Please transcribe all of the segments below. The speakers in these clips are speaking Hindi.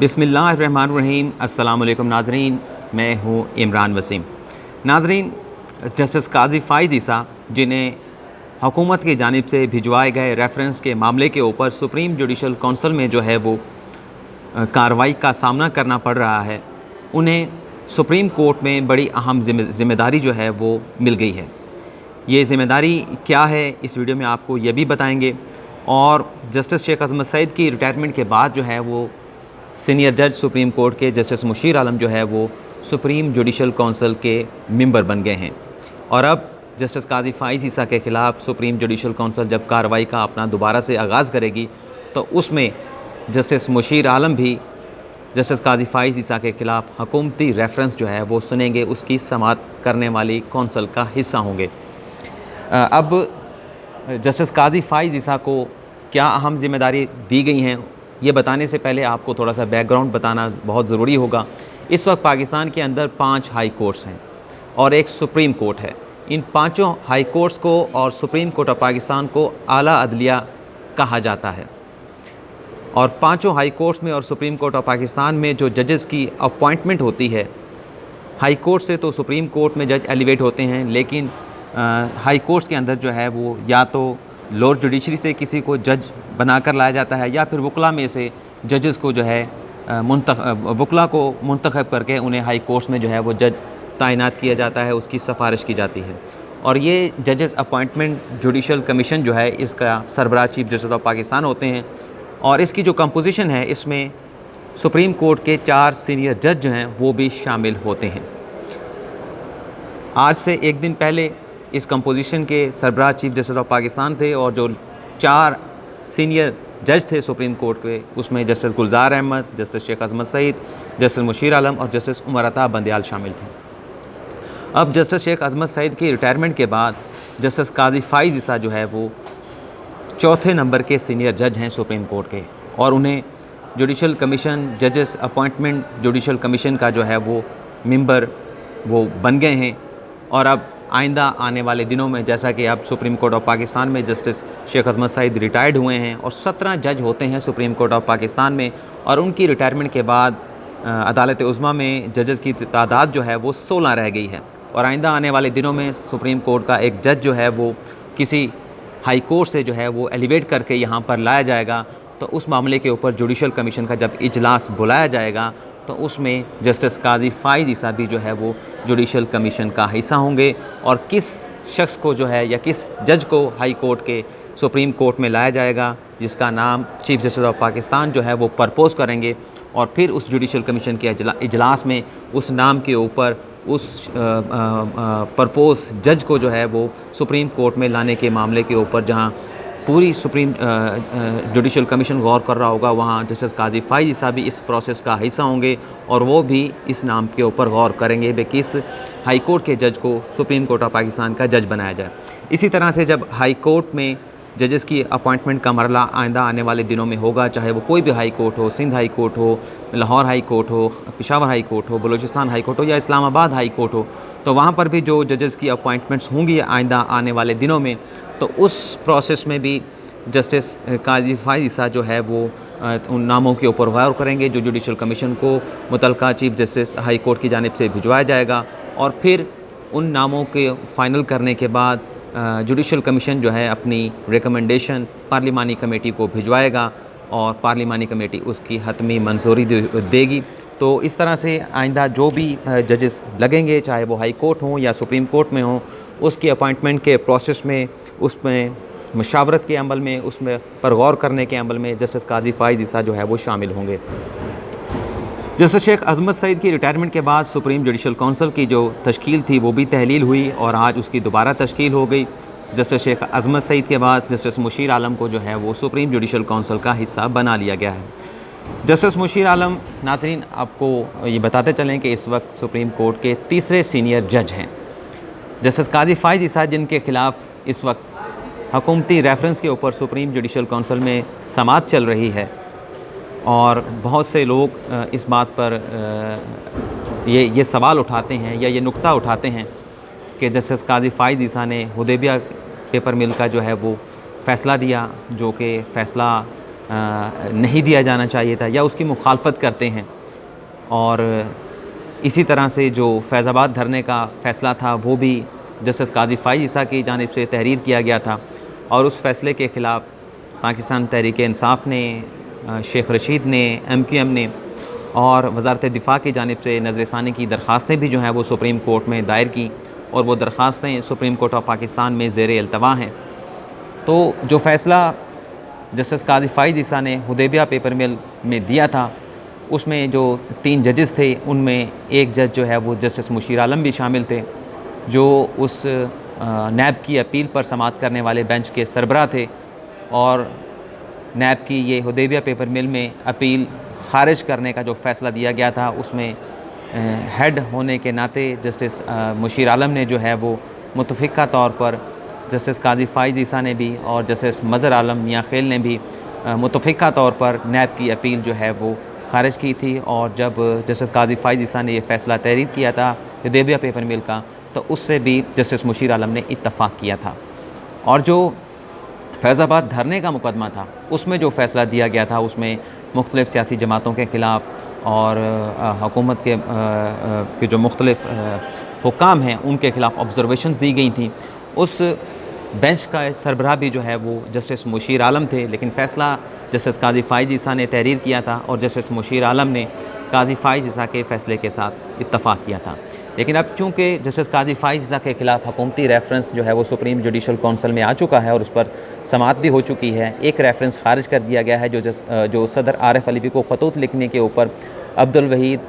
बिस्मिल्लाहिर्रहमानिर्रहीम। अस्सलाम वालेकुम नाज़रीन, मैं हूँ इमरान वसीम। नाज़रीन, जस्टिस काजी फ़ाइज़ ईसा जिन्हें हुकूमत की जानिब से भिजवाए गए रेफरेंस के मामले के ऊपर सुप्रीम जुडिशल कौंसिल में जो है वो कार्रवाई का सामना करना पड़ रहा है, उन्हें सुप्रीम कोर्ट में बड़ी अहम ज़िम्मेदारी जो है वो मिल गई है। ये ज़िम्मेदारी क्या है, इस वीडियो में आपको ये भी बताएंगे। और जस्टिस शेख अज़मत सईद की रिटायरमेंट के बाद जो है वो सीनियर जज सुप्रीम कोर्ट के जस्टिस मुशीर आलम जो है वो सुप्रीम जुडिशल कौंसिल के मेंबर बन गए हैं। और अब जस्टिस काजी फ़ाइज़ ईसा के ख़िलाफ़ सुप्रीम जुडिशल कौंसिल जब कार्रवाई का अपना दोबारा से आगाज़ करेगी तो उसमें जस्टिस मुशीर आलम भी जस्टिस काजी फ़ाइज़ ईसा के ख़िलाफ़ हुकूमती रेफरेंस जो है वो सुनेंगे, उसकी समाअत करने वाली कौंसिल का हिस्सा होंगे। अब जस्टिस काजी फ़ाइज़ ईसा को क्या अहम ज़िम्मेदारी दी गई हैं, ये बताने से पहले आपको थोड़ा सा बैकग्राउंड बताना बहुत ज़रूरी होगा। इस वक्त पाकिस्तान के अंदर 5 हाई कोर्ट्स हैं और एक सुप्रीम कोर्ट है। इन पाँचों हाई कोर्ट्स को और सुप्रीम कोर्ट ऑफ पाकिस्तान को आला अदलिया कहा जाता है। और पाँचों हाई कोर्ट्स में और सुप्रीम कोर्ट ऑफ पाकिस्तान में जो जजेस की अपॉइंटमेंट होती है, हाई कोर्ट से तो सुप्रीम कोर्ट में जज एलिवेट होते हैं, लेकिन हाई कोर्ट्स के अंदर जो है वो या तो लोअर जुडिशरी से किसी को जज बनाकर लाया जाता है या फिर वकला में से जजेस को जो है वकला को मुंतखब करके उन्हें हाई कोर्ट्स में जो है वो जज तैनात किया जाता है, उसकी सिफारिश की जाती है। और ये जजेस अपॉइंटमेंट जुडिशल कमीशन जो है इसका सरबराह चीफ जस्टिस ऑफ पाकिस्तान होते हैं। और इसकी जो कंपोजिशन है इसमें सुप्रीम कोर्ट के 4 सीनियर जज जो हैं वो भी शामिल होते हैं। आज से एक दिन पहले इस कंपोजिशन के सरबराह चीफ जस्टिस ऑफ पाकिस्तान थे और जो 4 सीनियर जज थे सुप्रीम कोर्ट के, उसमें जस्टिस गुलजार अहमद, जस्टिस शेख अज़मत सईद, जस्टिस मुशीर आलम और जस्टिस उमर अता बंदयाल शामिल थे। अब जस्टिस शेख अज़मत सईद की रिटायरमेंट के बाद जस्टिस काजी फ़ाइज़ ईसा जो है वो चौथे नंबर के सीनियर जज हैं सुप्रीम कोर्ट के, और उन्हें जुडिशल कमीशन जजेस अपॉइंटमेंट जुडिशल कमीशन का जो है वो मेंबर वो बन गए हैं। और अब आइंदा आने वाले दिनों में, जैसा कि अब सुप्रीम कोर्ट ऑफ पाकिस्तान में जस्टिस शेख अज़मत सईद रिटायर्ड हुए हैं और 17 जज होते हैं सुप्रीम कोर्ट ऑफ पाकिस्तान में, और उनकी रिटायरमेंट के बाद अदालत उज़्मा में जजेस की तादाद जो है वो 16 रह गई है। और आइंदा आने वाले दिनों में सुप्रीम कोर्ट का एक जज जो है वो किसी हाई कोर्ट से जो है वो एलिवेट करके यहाँ पर लाया जाएगा, तो उस मामले के ऊपर जुडिशल कमीशन का जब इजलास बुलाया जाएगा तो उसमें जस्टिस काजी फ़ाइज़ ईसा भी जो है वो जुडिशल कमीशन का हिस्सा होंगे। और किस शख्स को जो है या किस जज को हाई कोर्ट के सुप्रीम कोर्ट में लाया जाएगा, जिसका नाम चीफ जस्टिस ऑफ पाकिस्तान जो है वो प्रपोज़ करेंगे, और फिर उस जुडिशल कमीशन के इजलास में उस नाम के ऊपर उस प्रपोज़ जज को जो है वो सुप्रीम कोर्ट में लाने के मामले के ऊपर, जहाँ पूरी सुप्रीम जुडिशल कमीशन गौर कर रहा होगा, वहाँ जस्टिस काजी फ़ाइज़ ईसा भी इस प्रोसेस का हिस्सा होंगे और वो भी इस नाम के ऊपर गौर करेंगे कि किस हाई कोर्ट के जज को सुप्रीम कोर्ट ऑफ पाकिस्तान का जज बनाया जाए। इसी तरह से जब हाई कोर्ट में जजेस की अपॉइंटमेंट का मरला आइंदा आने वाले दिनों में होगा, चाहे वो कोई भी हाई कोर्ट हो, सिंध हाई कोर्ट हो, लाहौर हाई कोर्ट हो, पेशावर हाई कोर्ट हो, बलूचिस्तान हाई कोर्ट हो या इस्लामाबाद हाई कोर्ट हो, तो वहाँ पर भी जो जजेस की अपॉइंटमेंट्स होंगी आइंदा आने वाले दिनों में, तो उस प्रोसेस में भी जस्टिस काजी फ़ाइज़ ईसा जो है वो उन नामों के ऊपर गौर करेंगे जो जुडिशल कमीशन को मुतल्लिका चीफ जस्टिस हाई कोर्ट की जानिब से भिजवाया जाएगा। और फिर उन नामों के फ़ाइनल करने के बाद जुडिशल कमीशन जो है अपनी रिकमेंडेशन पार्लिमानी कमेटी को भिजवाएगा और पार्लिमानी कमेटी उसकी हतमी मंजूरी देगी। तो इस तरह से आइंदा जो भी जजेस लगेंगे, चाहे वो हाई कोर्ट हों या सुप्रीम कोर्ट में हों, उसकी अपॉइंटमेंट के प्रोसेस में, उसमें मशावरत के अमल में, उसमें पर गौर करने के अमल में जस्टिस काजी फ़ाइज़ ईसा जो है वो शामिल होंगे। जस्टिस शेख अज़मत सईद की रिटायरमेंट के बाद सुप्रीम जुडिशल कौंसिल की जो तश्कील थी वो भी तहलील हुई और आज उसकी दोबारा तश्कील हो गई। जस्टिस शेख अज़मत सईद के बाद जस्टिस मुशीर आलम को जो है वो सुप्रीम जुडिशल कौंसिल का हिस्सा बना लिया गया है। जस्टिस मुशीर आलम, नाज़रीन आपको ये बताते चलें कि इस वक्त सुप्रीम कोर्ट के तीसरे सीनियर जज हैं। जस्टिस काजी फ़ाइज़ ईसा जिनके ख़िलाफ़ इस वक्त हुकूमती रेफरेंस के ऊपर सुप्रीम जुडिशल कौंसिल में समाअत चल रही है, और बहुत से लोग इस बात पर ये सवाल उठाते हैं या ये नुक्ता उठाते हैं कि जस्टिस काजी फ़ाइज़ ईसा ने हुदैबिया पेपर मिल का जो है वो फ़ैसला दिया, जो कि फ़ैसला नहीं दिया जाना चाहिए था या उसकी मुखालफत करते हैं। और इसी तरह से जो फैज़ाबाद धरने का फ़ैसला था वो भी जस्टिस काज़ी फ़ाइज़ ईसा की जानिब से तहरीर किया गया था और उस फ़ैसले के ख़िलाफ़ पाकिस्तान तहरीक इंसाफ़ ने, शेख रशीद ने, MQM ने और वज़ारत दिफ़ा की जानिब से नज़रसानी की दरख्वास्तें भी जो हैं वो सुप्रीम कोर्ट में दायर की और वो दरख्वास्तें सुप्रीम कोर्ट ऑफ पाकिस्तान में ज़ेर अल्तवा हैं। तो जो फ़ैसला जस्टिस काज़ी फ़ाइज़ ईसा ने हुदैबिया पेपर मिल में दिया था, उसमें जो 3 जजेस थे उनमें एक जज जो है वो जस्टिस मुशीर आलम भी शामिल थे, जो उस नैब की अपील पर समाअत करने वाले बेंच के सरबराह थे। और नैब की ये हुदैबिया पेपर मिल में अपील ख़ारिज करने का जो फ़ैसला दिया गया था, उसमें हेड होने के नाते जस्टिस मुशीर आलम ने जो है वो मुतफ़िक़ा तौर पर जस्टिस काज़ी फ़ाइज़ ईसा ने भी और जस्टिस मज़हर आलम मियां खेल ने भी मुतफ़िक़ा तौर पर नैब की अपील जो है वो ख़ारिज की थी। और जब जस्टिस काज़ी फ़ाइज़ ईसा ने ये फ़ैसला तहरीर किया था हुदैबिया पेपर मिल का, तो उससे भी जस्टिस मुशीर आलम ने इत्तफ़ाक़ किया था। और जो फैज़ाबाद धरने का मुकदमा था, उसमें जो फ़ैसला दिया गया था, उसमें मुख्तलिफ़ सियासी जमातों के ख़िलाफ़ और हुकूमत के जो मुख्तलिफ़ हुक्काम हैं उनके ख़िलाफ़ ऑब्ज़र्वेशन दी गई थी। उस बेंच का सरबराह भी जो है वो जस्टिस मुशीर आलम थे, लेकिन फ़ैसला जस्टिस काज़ी फ़ाइज़ ईसा ने तहरीर किया था और जस्टिस मुशीर आलम ने काज़ी फ़ाइज़ ईसा के फ़ैसले के साथ इत्तफ़ाक़ किया था। लेकिन अब चूँकि जस्टिस काज़ी फ़ाइज़ ईसा के ख़िलाफ़ हुकूमती रेफरेंस जो है वो सुप्रीम जुडिशल कौंसल में आ चुका है और उस पर समाअत भी हो चुकी है। एक रेफरेंस ख़ारिज कर दिया गया है जो सदर आरिफ अलवी को ख़तूत लिखने के ऊपर अब्दुल वहीद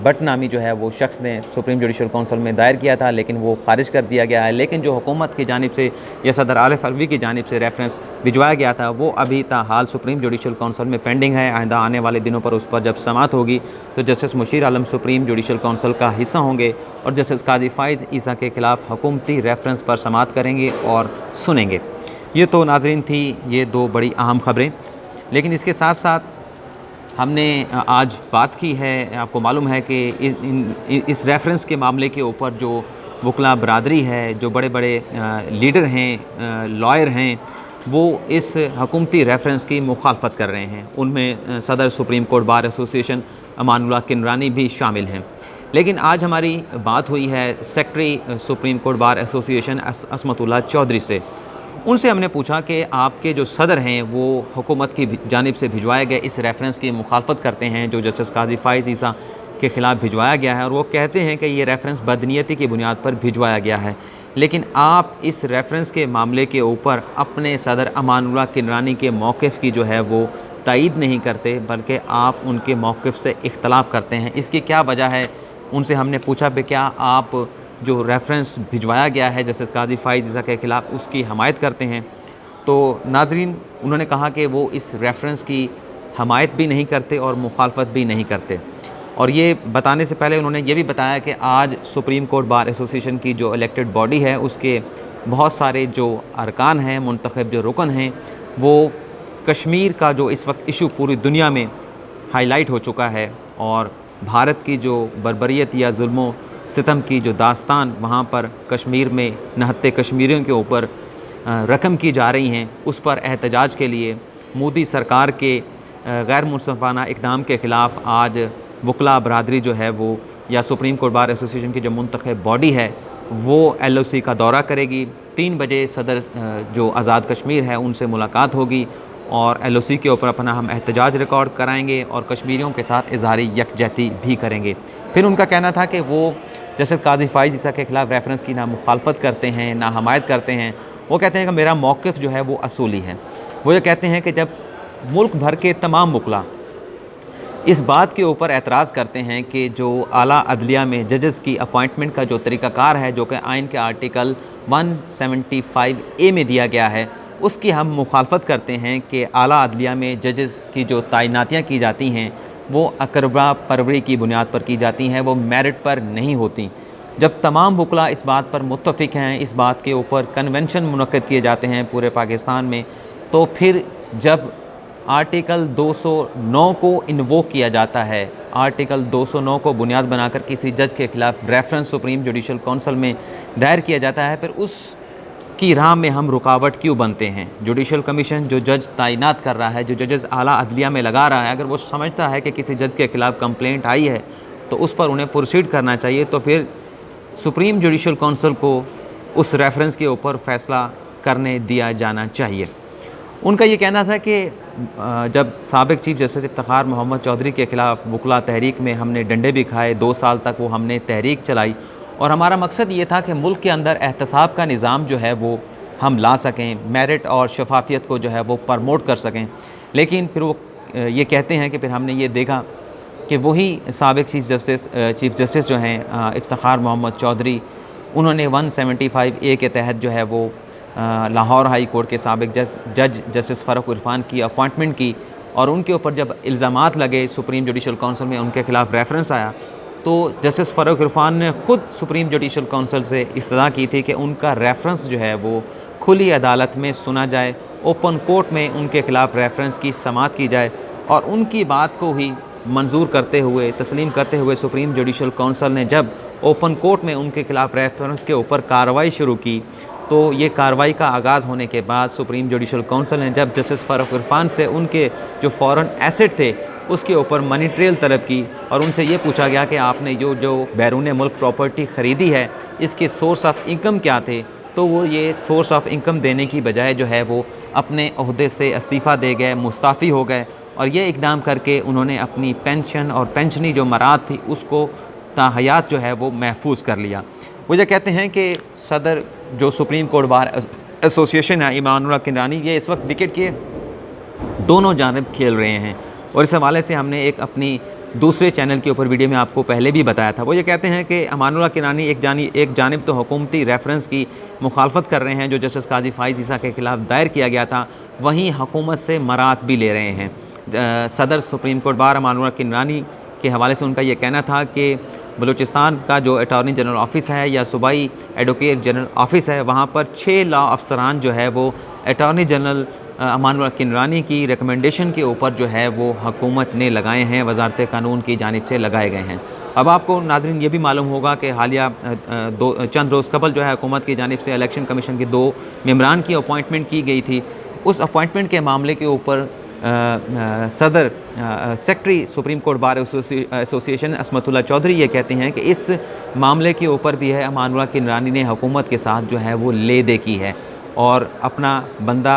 बट नामी जो है वो शख्स ने सुप्रीम जुडिशल कौंसल में दायर किया था, लेकिन वो ख़ारिज कर दिया गया है। लेकिन जो हुकूमत की जानिब से या सदर आरिफ अलवी की जानिब से रेफरेंस भिजवाया गया था, वो अभी ताहाल सुप्रीम जुडिशल कौंसल में पेंडिंग है। आइंदा आने वाले दिनों पर उस पर जब समाअत होगी तो जस्टिस मुशीर आलम सुप्रीम जुडिशल कौंसल का हिस्सा होंगे और जस्टिस काज़ी फ़ाइज़ ईसा के ख़िलाफ़ हुकूमती रेफरेंस पर समाअत करेंगे और सुनेंगे। ये तो नाज़रीन थी ये 2 बड़ी अहम ख़बरें। लेकिन इसके साथ साथ हमने आज बात की है, आपको मालूम है कि इस रेफरेंस के मामले के ऊपर जो वकला बरादरी है, जो बड़े बड़े लीडर हैं, लॉयर हैं, वो इस हुकूमती रेफरेंस की मुखालफत कर रहे हैं। उनमें सदर supreme court bar association Amanullah Kinrani भी शामिल हैं। लेकिन आज हमारी बात हुई है secretary supreme court bar association Asmatullah Chaudhry से। उनसे हमने पूछा कि आपके जो सदर हैं वो हुकूमत की जानिब से भिजवाए गए इस रेफरेंस की मुखालफत करते हैं जो जस्टिस काज़ी फ़ाइज़ ईसा के ख़िलाफ़ भिजवाया गया है, और वो कहते हैं कि ये रेफरेंस बदनीयती की बुनियाद पर भिजवाया गया है। लेकिन आप इस रेफरेंस के मामले के ऊपर अपने सदर अमानुल्लाह किनरानी के मौक़िफ़ की जो है वो तायीद नहीं करते, बल्कि आप उनके मौक़िफ़ से इख्तलाफ करते हैं। इसकी क्या वजह है? उनसे हमने पूछा कि क्या आप जो रेफरेंस भिजवाया गया है जस्टिस काज़ी फ़ाइज़ ईसा के ख़िलाफ़ उसकी हमायत करते हैं? तो नाज़रीन, उन्होंने कहा कि वो इस रेफरेंस की हमायत भी नहीं करते और मुखालफत भी नहीं करते। और ये बताने से पहले उन्होंने ये भी बताया कि आज सुप्रीम कोर्ट बार एसोसिएशन की जो इलेक्टेड बॉडी है उसके बहुत सारे जो अरकान हैं, मुंतखब जो रुकन हैं, वो कश्मीर का जो इस वक्त इशू पूरी दुनिया में हाईलाइट हो चुका है और भारत की जो बर्बरियत या जुल्मों सितम की जो दास्तान वहाँ पर कश्मीर में नहत्ते कश्मीरियों के ऊपर रकम की जा रही हैं, उस पर एहतजाज के लिए मोदी सरकार के गैर मुनसफ़ाना इक़दाम के ख़िलाफ़ आज वकला बरादरी जो है वो या सुप्रीम कोर्ट बार एसोसिएशन की जो मुंतखब बॉडी है वो LOC का दौरा करेगी। 3 बजे सदर जो आज़ाद कश्मीर है उनसे मुलाकात होगी और LOC के ऊपर अपना हम एहतजाज रिकॉर्ड कराएंगे और कश्मीरियों के साथ इज़हारी यकजहती भी करेंगे। फिर उनका कहना था कि वो जस्टिस काज़ी फ़ाइज़ ईसा के ख़िलाफ़ रेफरेंस की ना मुखालफत करते हैं ना हमायत करते हैं। वो कहते हैं कि मेरा मौक़िफ़ जो है वो असूली है। वो ये कहते हैं कि जब मुल्क भर के तमाम वकला इस बात के ऊपर एतराज़ करते हैं कि जो आला अदलिया में जजेस की अपॉइंटमेंट का जो तरीक़ाकार है, जो कि आइन के आर्टिकल 175A में दिया गया है, उसकी हम मुखालफत करते हैं कि आला अदलिया में जजेस की जो तैनातियाँ की जाती हैं वो अकरबा परवरी की बुनियाद पर की जाती हैं, वो मेरिट पर नहीं होती। जब तमाम वकला इस बात पर मुत्तफ़िक़ हैं, इस बात के ऊपर कन्वेंशन मुनक़्क़द किए जाते हैं पूरे पाकिस्तान में, तो फिर जब आर्टिकल 209 को इन्वोक किया जाता है, आर्टिकल 209 को बुनियाद बनाकर किसी जज के ख़िलाफ़ रेफरेंस सुप्रीम जुडिशल कौंसल में दायर किया जाता है, फिर उस की राह में हम रुकावट क्यों बनते हैं। जुडिशल कमीशन जो जज तैनात कर रहा है, जो जजेस आला अदलिया में लगा रहा है, अगर वो समझता है कि किसी जज के ख़िलाफ़ कंप्लेंट आई है तो उस पर उन्हें प्रोसीड करना चाहिए, तो फिर सुप्रीम जुडिशल काउंसिल को उस रेफरेंस के ऊपर फ़ैसला करने दिया जाना चाहिए। उनका ये कहना था कि जब साबिक़ चीफ़ जस्टिस इफ्तिखार मोहम्मद चौधरी के ख़िलाफ़ वकला तहरीक में हमने डंडे भी खाए, 2 साल तक वो हमने तहरीक चलाई और हमारा मकसद ये था कि मुल्क के अंदर एहतसाब का निज़ाम जो है वो हम ला सकें, मेरिट और शफाफियत को जो है वो प्रमोट कर सकें। लेकिन फिर वो ये कहते हैं कि फिर हमने ये देखा कि वही साबिक़ चीफ़ जस्टिस जो हैं इफ्तिखार मोहम्मद चौधरी, उन्होंने 175A के तहत जो है वो लाहौर हाई कोर्ट के साबिक़ जज जस्टिस फ़ारूक इरफान की अपॉइंटमेंट की और उनके ऊपर जब इल्ज़ामात लगे, सुप्रीम जुडिशल काउंसिल में उनके ख़िलाफ़ रेफरेंस आया, तो जस्टिस फ़ारूक इरफान ने ख़ुद सुप्रीम जुडिशल काउंसिल से इस्तदा की थी कि उनका रेफरेंस जो है वो खुली अदालत में सुना जाए, ओपन कोर्ट में उनके ख़िलाफ़ रेफरेंस की समाअत की जाए। और उनकी बात को ही मंजूर करते हुए, तस्लीम करते हुए सुप्रीम जुडिशल काउंसिल ने जब ओपन कोर्ट में उनके ख़िलाफ़ रेफरेंस के ऊपर कार्रवाई शुरू की, तो ये कार्रवाई का आगाज़ होने के बाद सुप्रीम जुडिशल काउंसिल ने जब जस्टिस फ़ारूक इरफान से उनके जो फ़ॉरेन एसेट थे उसके ऊपर मनी ट्रेल तलब की और उनसे ये पूछा गया कि आपने जो बैरून मुल्क प्रॉपर्टी ख़रीदी है, इसके सोर्स ऑफ इनकम क्या थे, तो वो ये सोर्स ऑफ इनकम देने की बजाय जो है वो अपने ओहदे से इस्तीफ़ा दे गए, मुस्ताफ़ी हो गए और ये इक़दाम करके उन्होंने अपनी पेंशन और पेंशनी जो मराद थी उसको ताहयात जो है वो महफूज कर लिया। वो ये कहते हैं कि सदर जो सुप्रीम कोर्ट बार एसोसिएशन है ईमानुल्लाह किरानी, ये इस वक्त विकेट के दोनों जानिब खेल रहे हैं और इस हवाले से हमने एक अपनी दूसरे चैनल के ऊपर वीडियो में आपको पहले भी बताया था। वो ये कहते हैं कि ईमानुल्लाह किरानी एक जानिब तो हुकूमती रेफरेंस की मुखालफत कर रहे हैं जो जस्टिस काजी फ़ाइज़ ईसा के ख़िलाफ़ दायर किया गया था, वहीं हुकूमत से मराद भी ले रहे हैं। सदर सुप्रीम कोर्ट बार ईमानुल्लाह किरानी के हवाले से उनका ये कहना था कि बलूचिस्तान का जो अटॉर्नी जनरल ऑफ़िस है या सूबाई एडवोकेट जनरल ऑफ़िस है, वहाँ पर 6 लॉ अफसरान जो है वो अटॉर्नी जनरल ईमानुल्लाह किरानी की रिकमेंडेशन के ऊपर जो है वो हुकूमत ने लगाए हैं, वज़ारत कानून की जानिब से लगाए गए हैं। अब आपको नाज़रीन ये भी मालूम होगा कि हालिया चंद रोज़ कबल जो है हुकूमत की जानिब से इलेक्शन कमीशन के 2 मेंबरान की अपॉइंटमेंट की गई थी। उस अपॉइंटमेंट के मामले के ऊपर सदर secretary supreme court bar association Asmatullah Chaudhry ये कहते हैं कि इस मामले के ऊपर भी है ईमानुल्लाह किरानी ने हुकूमत के साथ जो है वो ले-दे की है और अपना बंदा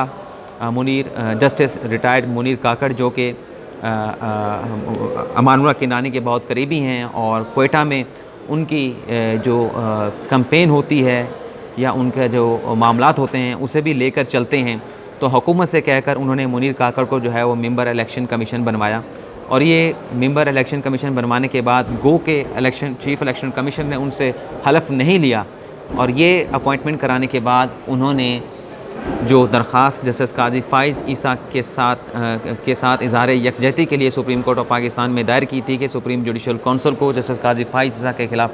मुनीर जस्टिस रिटायर्ड मुनीर काकड़ जो कि ईमानुल्लाह किरानी के बहुत करीबी हैं और क्वेटा में उनकी जो कैंपेन होती है या उनके जो मामलात होते हैं उसे भी लेकर चलते हैं, तो हुकूमत से कहकर उन्होंने मुनीर काकड़ को जो है वो मेंबर इलेक्शन कमीशन बनवाया और ये मेंबर इलेक्शन कमीशन बनवाने के बाद गो के चीफ़ इलेक्शन कमीशन ने उनसे हलफ नहीं लिया और ये अपॉइंटमेंट कराने के बाद उन्होंने जो दरख्वास्त जस्टिस काजी फ़ाइज़ ईसा के साथ इज़हार यकजहती के लिए सुप्रीम कोर्ट ऑफ पाकिस्तान में दायर की थी कि सुप्रीम जुडिशल काउंसिल को जस्टिस काजी फ़ाइज़ ईसा के ख़िलाफ़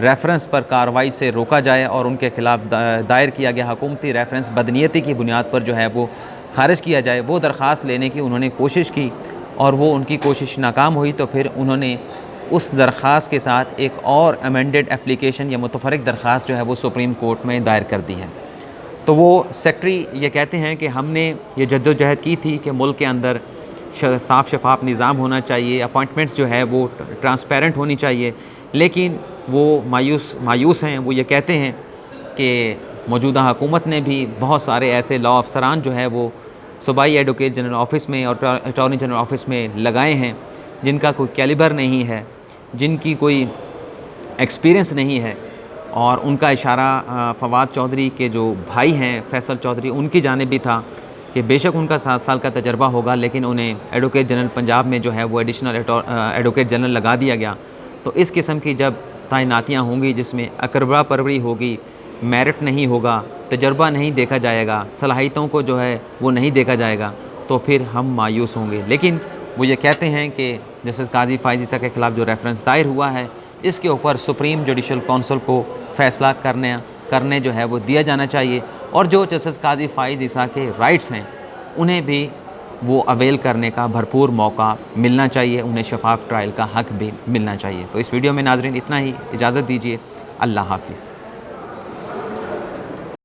रेफरेंस पर कार्रवाई से रोका जाए और उनके ख़िलाफ़ दायर किया गया हुकूमती रेफरेंस बदनीयती की बुनियाद पर जो है वो ख़ारिज किया जाए। वो दरख्वास्त लेने की उन्होंने कोशिश की और वो उनकी कोशिश नाकाम हुई, तो फिर उन्होंने उस दरख्वास्त के साथ एक और अमेंडेड एप्लीकेशन या मुतफरक दरख्वास्त जो है वो सुप्रीम कोर्ट में दायर कर दी है। तो वो सेक्रेटरी ये कहते हैं कि हमने ये जद्दोजहद की थी कि मुल्क के अंदर साफ़ शफाफ निज़ाम होना चाहिए, अपॉइंटमेंट्स जो है वो ट्रांसपेरेंट होनी चाहिए, लेकिन वो मायूस हैं। वो ये कहते हैं कि मौजूदा हुकूमत ने भी बहुत सारे ऐसे लॉ अफसरान जो है वो सूबाई एडवोकेट जनरल ऑफ़िस में और अटॉर्नी जनरल ऑफ़िस में लगाए हैं जिनका कोई कैलिबर नहीं है, जिनकी कोई एक्सपीरियंस नहीं है। और उनका इशारा फवाद चौधरी के जो भाई हैं फैसल चौधरी, उनकी जानिब भी था कि बेशक उनका 7 साल का तजर्बा होगा लेकिन उन्हें एडवोकेट जनरल पंजाब में जो है वो एडिशनल एडवोकेट जनरल लगा दिया गया। तो इस किस्म की जब तैनातियाँ होंगी जिसमें अकरबा परवरी होगी, मेरिट नहीं होगा, तजर्बा नहीं देखा जाएगा, सलाहियतों को जो है वो नहीं देखा जाएगा, तो फिर हम मायूस होंगे। लेकिन वो ये कहते हैं कि जस्टिस काजी फ़ाइज़ ईसा के ख़िलाफ़ जो रेफरेंस दायर हुआ है इसके ऊपर सुप्रीम जुडिशल काउंसिल को फ़ैसला करने जो है वो दिया जाना चाहिए और जो जस्टिस काजी फ़ाइज़ ईसा के राइट्स हैं उन्हें भी वो अवेल करने का भरपूर मौका मिलना चाहिए, उन्हें शफाफ ट्रायल का हक़ भी मिलना चाहिए। तो इस वीडियो में नाज़रीन इतना ही, इजाज़त दीजिए। अल्लाह हाफ़िज़।